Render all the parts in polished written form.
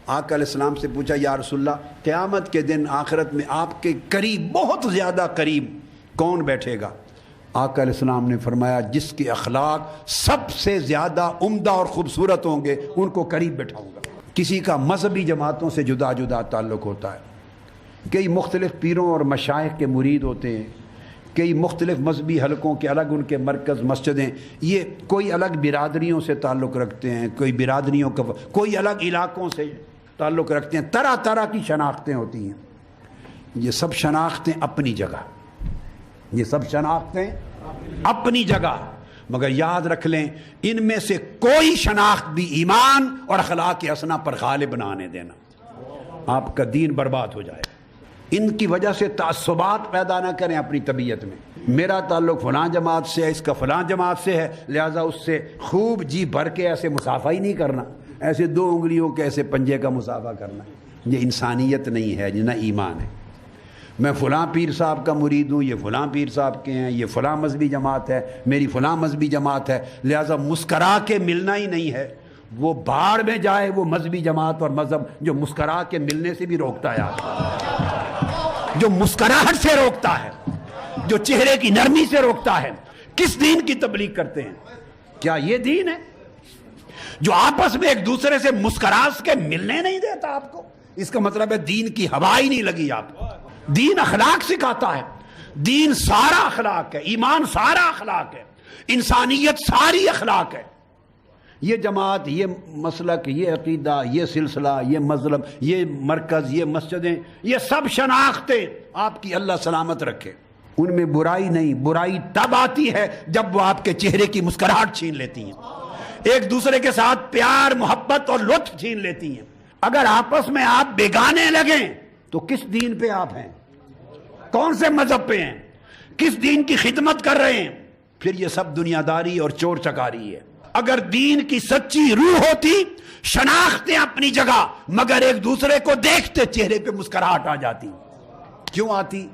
آقا علیہ السلام سے پوچھا یا رسول اللہ قیامت کے دن آخرت میں آپ کے قریب بہت زیادہ قریب کون بیٹھے گا؟ آقا علیہ السلام نے فرمایا جس کے اخلاق سب سے زیادہ عمدہ اور خوبصورت ہوں گے ان کو قریب بٹھاؤں گا۔ کسی کا مذہبی جماعتوں سے جدا جدا تعلق ہوتا ہے، کئی مختلف پیروں اور مشائخ کے مرید ہوتے ہیں، کئی مختلف مذہبی حلقوں کے الگ ان کے مرکز مسجدیں، یہ کوئی الگ برادریوں سے تعلق رکھتے ہیں، کوئی الگ علاقوں سے تعلق رکھتے ہیں، طرح طرح کی شناختیں ہوتی ہیں۔ یہ سب شناختیں اپنی جگہ، یہ سب شناختیں اپنی جگہ، مگر یاد رکھ لیں ان میں سے کوئی شناخت بھی ایمان اور اخلاق حسنہ پر غالب نہ آنے دینا، آپ کا دین برباد ہو جائے۔ ان کی وجہ سے تعصبات پیدا نہ کریں اپنی طبیعت میں، میرا تعلق فلاں جماعت سے ہے، اس کا فلاں جماعت سے ہے، لہٰذا اس سے خوب جی بھر کے ایسے مسافہ ہی نہیں کرنا، ایسے دو انگلیوں کے ایسے پنجے کا مسافہ کرنا، یہ انسانیت نہیں ہے، نہ ایمان ہے۔ میں فلاں پیر صاحب کا مرید ہوں، یہ فلاں پیر صاحب کے ہیں، یہ فلاں مذہبی جماعت ہے، میری فلاں مذہبی جماعت ہے، لہٰذا مسکرا کے ملنا ہی نہیں ہے۔ وہ بھاڑ میں جائے وہ مذہبی جماعت اور مذہب جو مسکرا کے ملنے سے بھی روکتا ہے، آپ جو مسکراہٹ سے روکتا ہے، جو چہرے کی نرمی سے روکتا ہے۔ کس دین کی تبلیغ کرتے ہیں؟ کیا یہ دین ہے جو آپس میں ایک دوسرے سے مسکراس کے ملنے نہیں دیتا آپ کو؟ اس کا مطلب ہے دین کی ہوا ہی نہیں لگی آپ کو۔ دین اخلاق سکھاتا ہے، دین سارا اخلاق ہے، ایمان سارا اخلاق ہے، انسانیت ساری اخلاق ہے۔ یہ جماعت، یہ مسلک، یہ عقیدہ، یہ سلسلہ، یہ مذہب، یہ مرکز، یہ مسجدیں، یہ سب شناختیں آپ کی اللہ سلامت رکھے، ان میں برائی نہیں۔ برائی تب آتی ہے جب وہ آپ کے چہرے کی مسکراہٹ چھین لیتی ہیں، ایک دوسرے کے ساتھ پیار محبت اور لطف چھین لیتی ہیں۔ اگر آپس میں آپ بیگانے لگیں تو کس دین پہ آپ ہیں؟ کون سے مذہب پہ ہیں؟ کس دین کی خدمت کر رہے ہیں؟ پھر یہ سب دنیا داری اور چور چکاری ہے۔ اگر دین کی سچی روح ہوتی، شناختیں اپنی جگہ، مگر ایک دوسرے کو دیکھتے چہرے پہ مسکراہٹ آ جاتی۔ کیوں آتی؟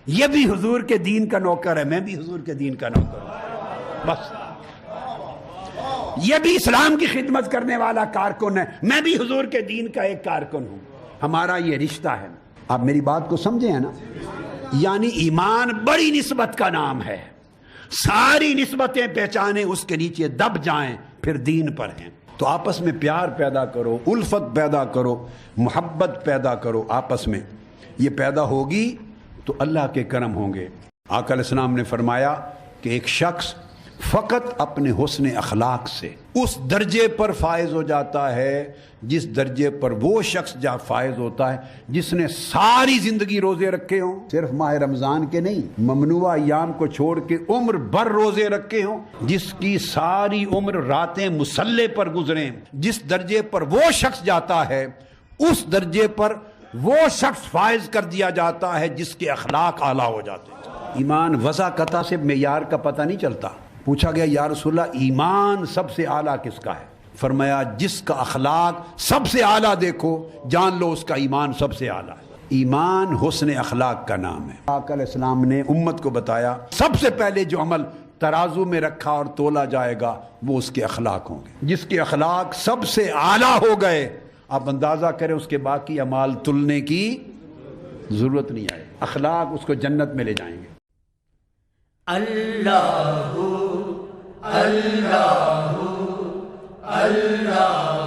یہ بھی حضور کے دین کا نوکر ہے، میں بھی حضور کے دین کا نوکر ہوں، بس۔ یہ بھی اسلام کی خدمت کرنے والا کارکن ہے، میں بھی حضور کے دین کا ایک کارکن ہوں۔ ہمارا یہ رشتہ ہے۔ آپ میری بات کو سمجھے ہیں نا؟ یعنی ایمان بڑی نسبت کا نام ہے، ساری نسبتیں پہچانے اس کے نیچے دب جائیں، پھر دین پر ہیں۔ تو آپس میں پیار پیدا کرو، الفت پیدا کرو، محبت پیدا کرو آپس میں، یہ پیدا ہوگی تو اللہ کے کرم ہوں گے۔ آقا علیہ السلام نے فرمایا کہ ایک شخص فقط اپنے حسن اخلاق سے اس درجے پر فائز ہو جاتا ہے جس درجے پر وہ شخص جا فائز ہوتا ہے جس نے ساری زندگی روزے رکھے ہوں، صرف ماہ رمضان کے نہیں، ممنوع ایام کو چھوڑ کے عمر بھر روزے رکھے ہوں، جس کی ساری عمر راتیں مصلے پر گزریں۔ جس درجے پر وہ شخص جاتا ہے اس درجے پر وہ شخص فائز کر دیا جاتا ہے جس کے اخلاق اعلیٰ ہو جاتے ہیں۔ ایمان وضع قطع سے معیار کا پتہ نہیں چلتا۔ پوچھا گیا یا رسول اللہ ایمان سب سے اعلیٰ کس کا ہے؟ فرمایا جس کا اخلاق سب سے اعلیٰ دیکھو جان لو اس کا ایمان سب سے اعلیٰ ہے۔ ایمان حسن اخلاق کا نام ہے۔ آقا علیہ السلام نے امت کو بتایا سب سے پہلے جو عمل ترازو میں رکھا اور تولا جائے گا وہ اس کے اخلاق ہوں گے۔ جس کے اخلاق سب سے اعلیٰ ہو گئے، آپ اندازہ کریں اس کے باقی اعمال تلنے کی ضرورت نہیں آئے، اخلاق اس کو جنت میں لے جائیں گے۔ اللہ اللہ اللہ